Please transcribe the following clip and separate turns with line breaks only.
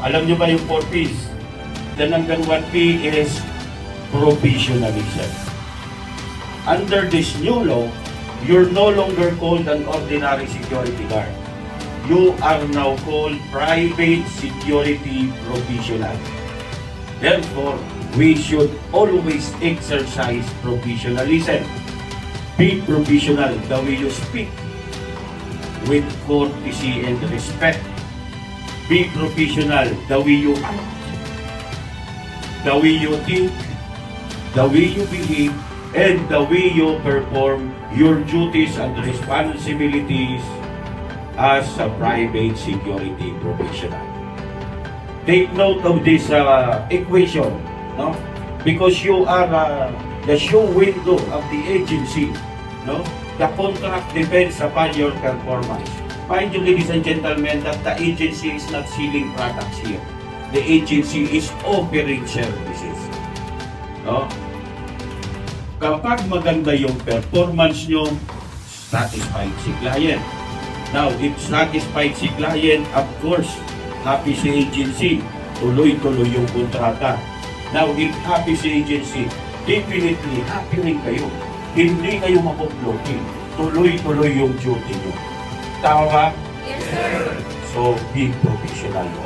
alam nyo ba yung 4 P's? The number 1 P is professionalism. Under this new law, you're no longer called an ordinary security guard. You are now called private security professional. Therefore, we should always exercise professionalism. Be professional the way you speak with courtesy and respect. Be professional the way you act, the way you think, the way you behave, and the way you perform your duties and responsibilities as a private security professional. Take note of this equation, no? Because you are the show window of the agency, no? The contract depends upon your performance. Mind you, ladies and gentlemen, that the agency is not selling products here. The agency is offering services. No? Kapag maganda yung performance nyo, satisfied si client. Now, if satisfied si client, of course, happy si agency, tuloy-tuloy yung kontrata. Now, if happy si agency, definitely happy rin kayo. Hindi kayo mapuplokin. Tuloy-tuloy yung duty nyo. Tama ba?
Yes, sir.
So, be professional mo.